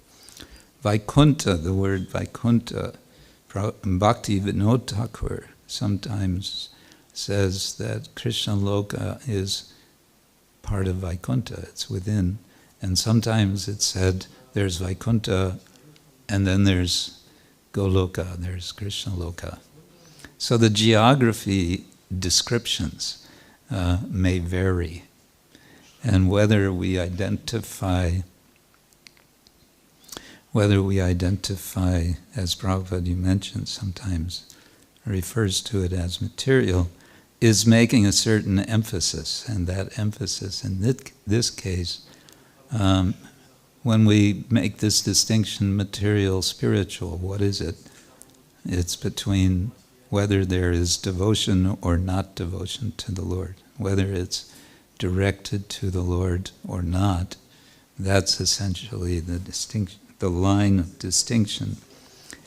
Vaikuntha, the word Vaikuntha, Bhakti Vinod Thakur sometimes says that Krishna Loka is part of Vaikuntha, it's within. And sometimes it's said there's Vaikuntha and then there's Goloka, there's Krishna Loka. So the geography descriptions may vary. And whether we identify, as Prabhupada you mentioned sometimes, refers to it as material, is making a certain emphasis. And that emphasis in this case, when we make this distinction, material, spiritual, what is it? It's between whether there is devotion or not devotion to the Lord, whether it's directed to the Lord or not. That's essentially the line of distinction.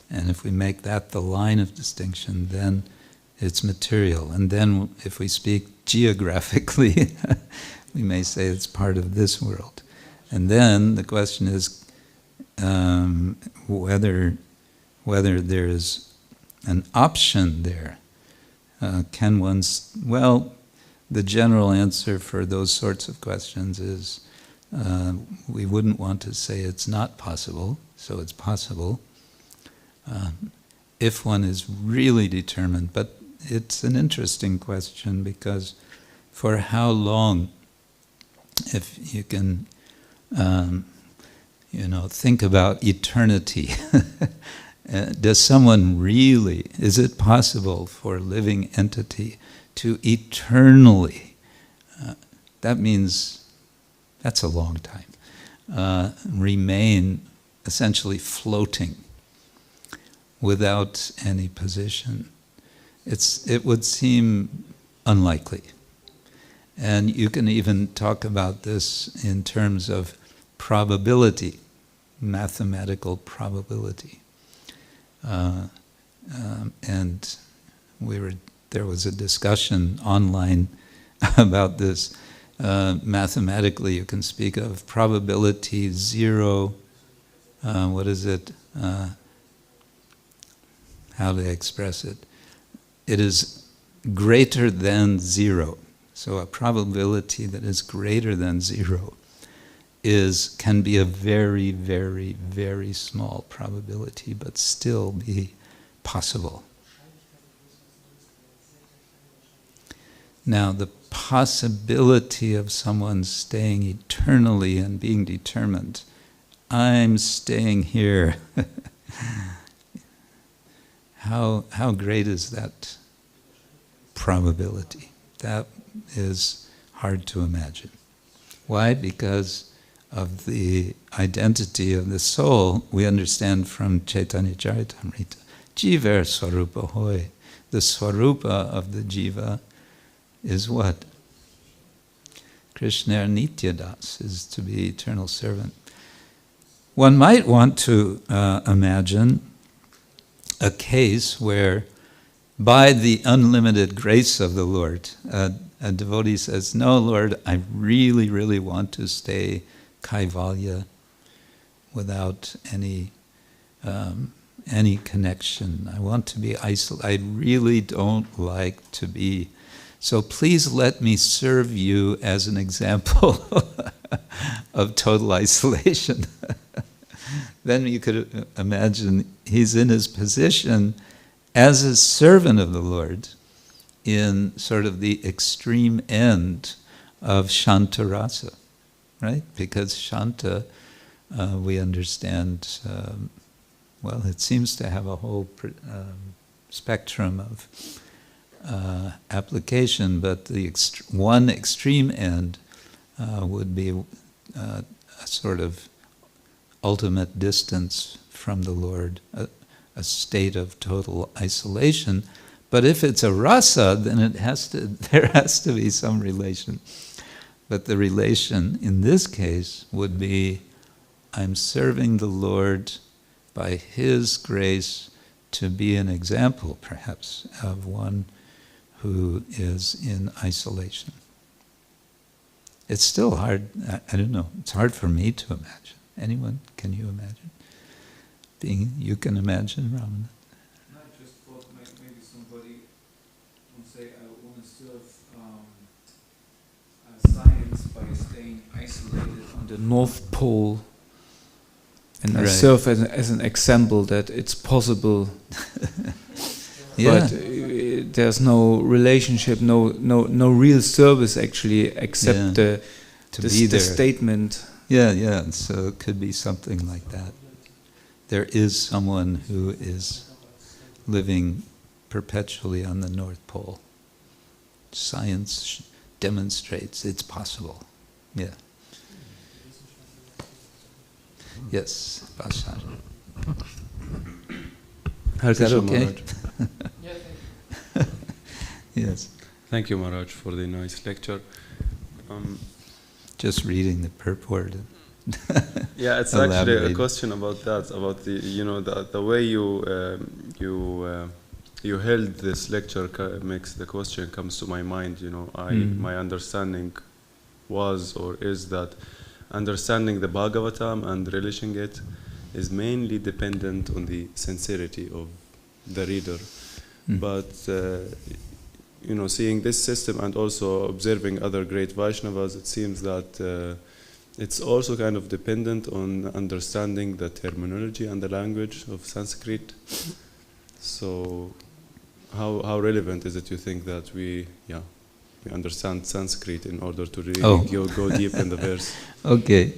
And if we make that the line of distinction, then it's material. And then if we speak geographically, we may say it's part of this world. And then the question is whether there's an option there. The general answer for those sorts of questions is we wouldn't want to say it's not possible, so it's possible. If one is really determined. But it's an interesting question because for how long, if you can, think about eternity, does someone really, is it possible for a living entity to eternally, that means, that's a long time, remain essentially floating without any position? It would seem unlikely. And you can even talk about this in terms of probability, mathematical probability. And there was a discussion online about this. Mathematically, you can speak of probability 0. What is it? How do they express it? It is greater than 0. So a probability that is greater than 0 can be a very, very, very small probability, but still be possible. Now, the possibility of someone staying eternally and being determined, I'm staying here. How great is that probability? That is hard to imagine. Why? Because of the identity of the soul, we understand from Chaitanya Charitamrita, Jiva Swarupa Hoy. The Swarupa of the Jiva is what? Krishna Nityadas, is to be eternal servant. One might want to imagine a case where, by the unlimited grace of the Lord, a devotee says, no, Lord, I really, really want to stay Kaivalya without any connection. I want to be isolated. I really don't like to be. So please let me serve you as an example of total isolation. Then you could imagine he's in his position as a servant of the Lord in sort of the extreme end of Shanta Rasa, right? Because Shanta, we understand, it seems to have a whole spectrum of application, but the one extreme end would be a sort of ultimate distance from the Lord, a state of total isolation. But if it's a rasa, then there has to be some relation. But the relation in this case would be, I'm serving the Lord by His grace to be an example, perhaps, of one who is in isolation. It's still hard, I don't know, it's hard for me to imagine. Anyone, can you imagine? You can imagine, Ramana? I just thought maybe somebody would say, I want to serve science by staying isolated on the North Pole. And I serve as an example that it's possible. Yeah. But there's no relationship, no real service actually, except the statement. Yeah. So it could be something like that. There is someone who is living perpetually on the North Pole. Science demonstrates it's possible. Yeah. Yes, Bashar. Is that okay? Yes. Thank you, Maharaj, for the nice lecture. Just reading the purport. Yeah, it's actually a question about that, about the way you held this lecture makes the question comes to my mind. My understanding was or is that understanding the Bhagavatam and relishing it is mainly dependent on the sincerity of the reader. But seeing this system and also observing other great Vaishnavas, it seems that it's also kind of dependent on understanding the terminology and the language of Sanskrit. So how relevant is it, you think, that we understand Sanskrit in order to really go deep in the verse? Okay.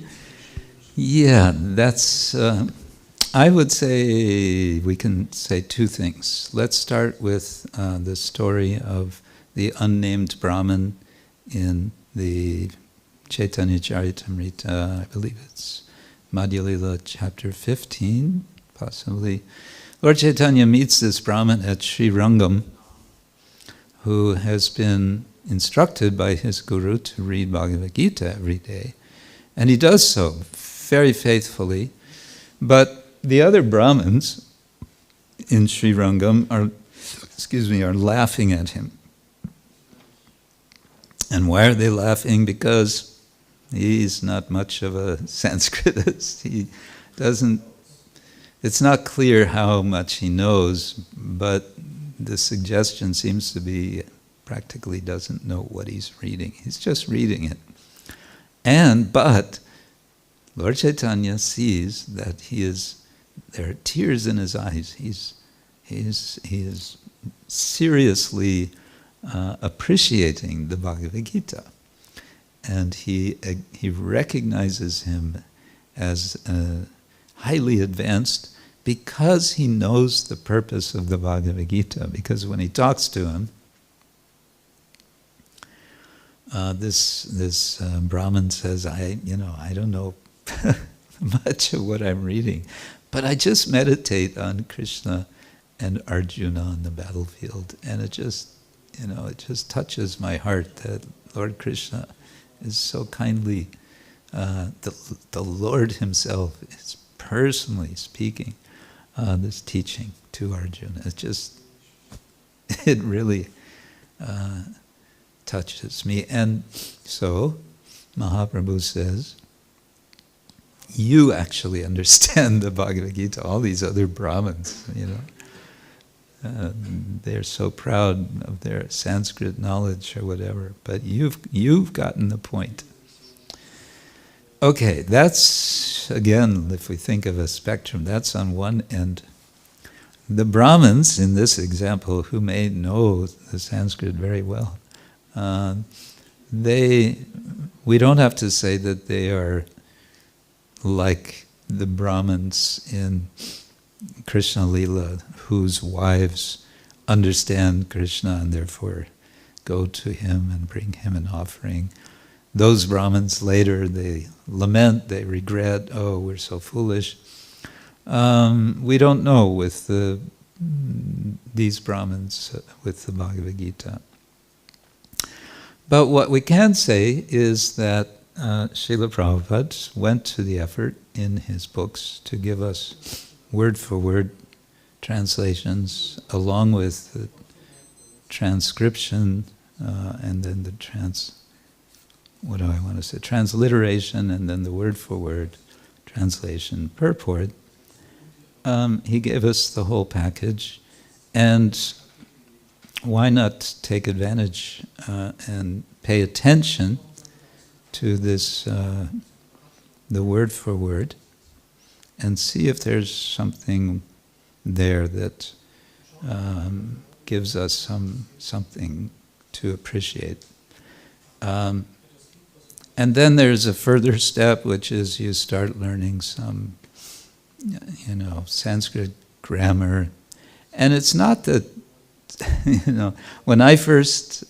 Yeah, that's... I would say we can say two things. Let's start with the story of the unnamed Brahmin in the Chaitanya Charitamrita, I believe it's Madhya Lila chapter 15, possibly. Lord Chaitanya meets this Brahmin at Sri Rangam, who has been instructed by his guru to read Bhagavad Gita every day. And he does so very faithfully. But the other Brahmins in Sri Rangam are laughing at him. And why are they laughing? Because he's not much of a Sanskritist. It's not clear how much he knows, but the suggestion seems to be practically doesn't know what he's reading. He's just reading it. But Lord Chaitanya sees that there are tears in his eyes. He is seriously appreciating the Bhagavad Gita. And he recognizes him as highly advanced because he knows the purpose of the Bhagavad Gita. Because when he talks to him, this Brahmin says, I don't know much of what I'm reading, but I just meditate on Krishna and Arjuna on the battlefield, and it just touches my heart that Lord Krishna is so kindly, the Lord himself is personally speaking this teaching to Arjuna. It really touches me. And so Mahaprabhu says, you actually understand the Bhagavad Gita. All these other Brahmins, they're so proud of their Sanskrit knowledge or whatever, but you've gotten the point. Okay, that's, again, if we think of a spectrum, that's on one end. The Brahmins, in this example, who may know the Sanskrit very well, we don't have to say that they are like the Brahmins in Krishna Lila, whose wives understand Krishna and therefore go to him and bring him an offering. Those Brahmins later, they lament, they regret, oh, we're so foolish. We don't know with these Brahmins with the Bhagavad Gita. But what we can say is that Srila Prabhupada went to the effort in his books to give us word-for-word translations along with the transcription and then the transliteration and then the word-for-word translation purport. He gave us the whole package, and why not take advantage and pay attention to this, the word for word, and see if there's something there that gives us something to appreciate. And then there's a further step, which is you start learning some, Sanskrit grammar. And it's not that, when I first,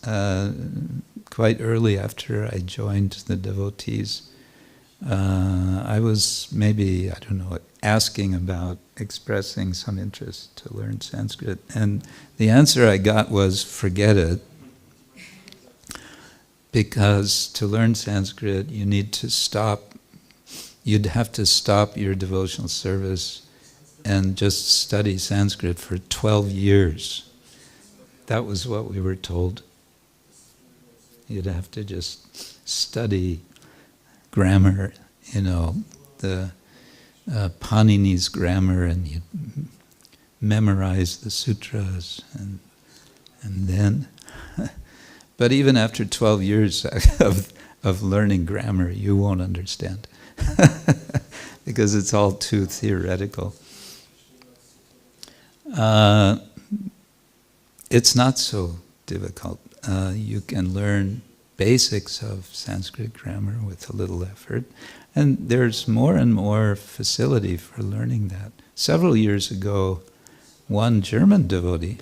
quite early after I joined the devotees, I was maybe, asking about expressing some interest to learn Sanskrit. And the answer I got was, forget it. Because to learn Sanskrit, you'd have to stop your devotional service and just study Sanskrit for 12 years. That was what we were told. You'd have to just study grammar, the Panini's grammar, and you'd memorize the sutras, and then... But even after 12 years of learning grammar, you won't understand. Because it's all too theoretical. It's not so difficult. You can learn basics of Sanskrit grammar with a little effort. And there's more and more facility for learning that. Several years ago, one German devotee,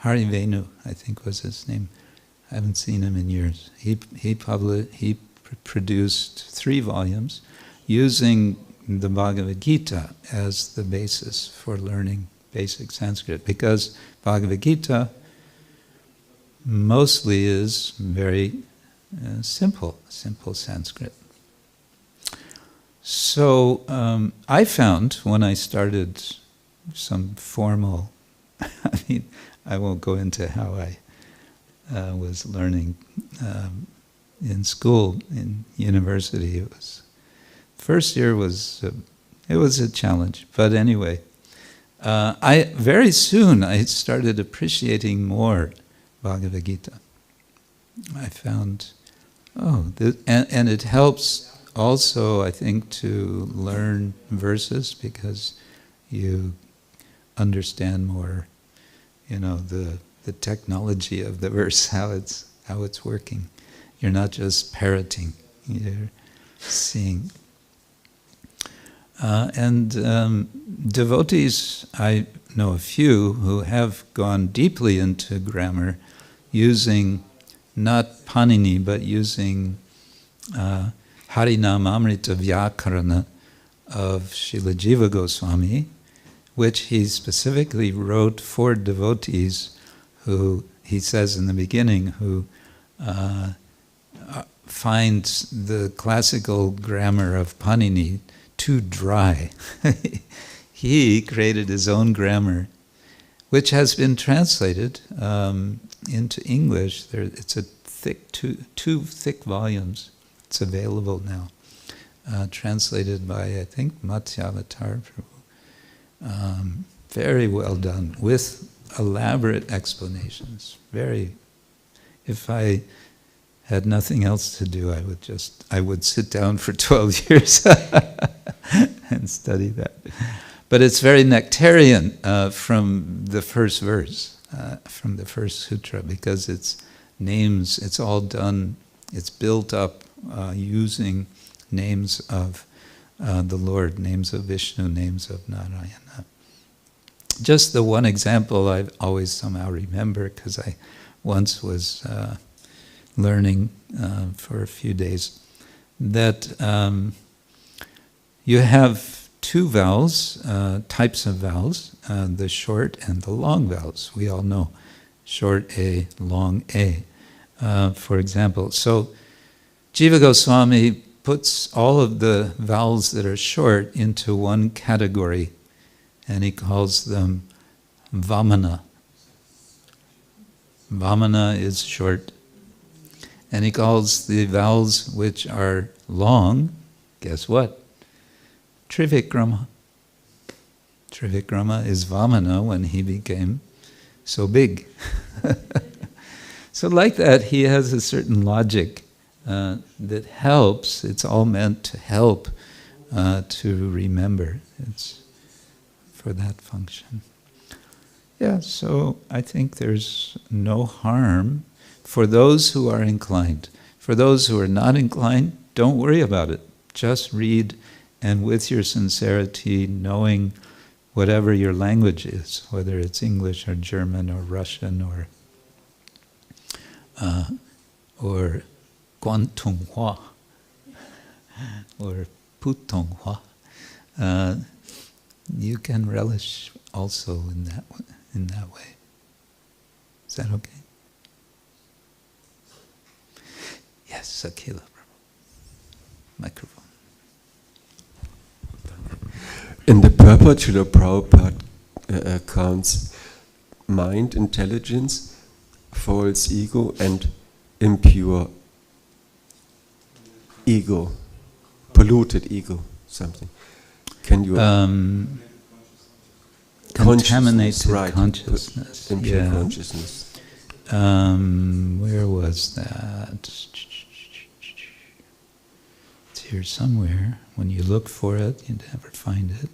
Hari Venu, I think was his name. I haven't seen him in years. He produced 3 volumes using the Bhagavad Gita as the basis for learning basic Sanskrit, because Bhagavad Gita mostly is very simple Sanskrit. So I found when I started some formal, I won't go into how I was learning in school, in university. First year was a challenge, but anyway, very soon I started appreciating more Bhagavad Gita. I found, and it helps also, I think, to learn verses, because you understand more, the technology of the verse, how it's working. You're not just parroting, you're seeing. And devotees, I know a few who have gone deeply into grammar, using not Panini, but using Harinamamrita Vyakarana of Srila Jiva Goswami, which he specifically wrote for devotees who, he says in the beginning, who find the classical grammar of Panini too dry. He created his own grammar, which has been translated into English. It's a thick, two thick volumes. It's available now, translated by, I think, Matsyavatar Prabhu. Very well done, with elaborate explanations. If I had nothing else to do, I would sit down for 12 years and study that. But it's very nectarian from the first verse, from the first sutra, because it's names, it's all done, it's built up using names of the Lord, names of Vishnu, names of Narayana. Just the one example I always somehow remember, because I once was learning for a few days, that you have 2 vowels, types of vowels, the short and the long vowels. We all know short A, long A, for example. So Jiva Goswami puts all of the vowels that are short into one category, and he calls them Vamana. Vamana is short. And he calls the vowels which are long, guess what? Trivikrama. Trivikrama is Vamana when he became so big. So like that, he has a certain logic that helps. It's all meant to help to remember. It's for that function. Yeah, so I think there's no harm for those who are inclined. For those who are not inclined, don't worry about it. Just read, and with your sincerity, knowing whatever your language is, whether it's English or German or Russian or Guantonghua or Putonghua, you can relish also in that way. Is that okay? Yes, Akila, microphone. In the purport, Srila Prabhupada counts mind, intelligence, false ego, and impure ego, polluted ego, something. Can you... contaminated right. Consciousness. Impure consciousness. Where was that? It's here somewhere. When you look for it, you never find it.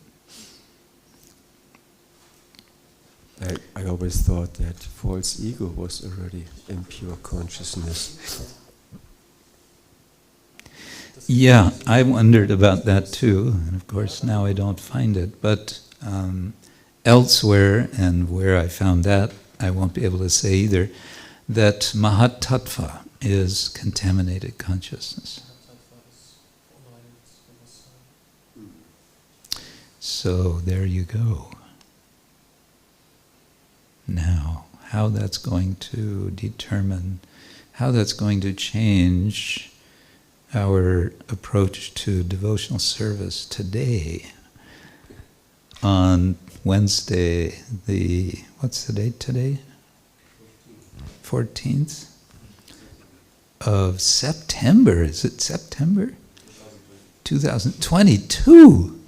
I always thought that false ego was already impure consciousness. Yeah, I wondered about that too, and of course now I don't find it. But elsewhere, and where I found that, I won't be able to say either, that Mahat Tattva is contaminated consciousness. So there you go. Now, how that's going to determine, how that's going to change our approach to devotional service today, on Wednesday, what's the date today? 14th of September. Is it September? 2022.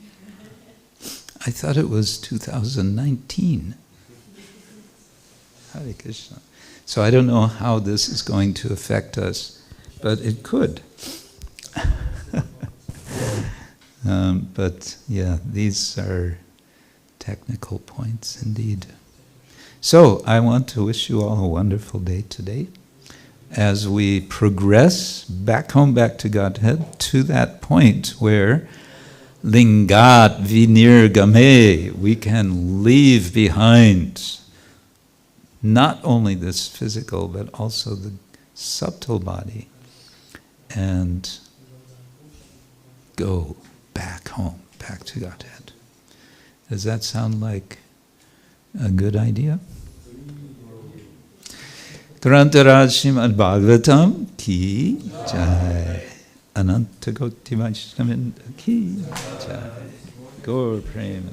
I thought it was 2019. Hare Krishna. So I don't know how this is going to affect us, but it could. But yeah, these are technical points indeed. So I want to wish you all a wonderful day today as we progress back home, back to Godhead, to that point where lingat vinirgame, we can leave behind not only this physical but also the subtle body and go back home, back to Godhead. Does that sound like a good idea? Grantaraj Srimad Bhagavatam ki jai. Ananta Koti Vaishnavinda ki jai. Gaur Prema.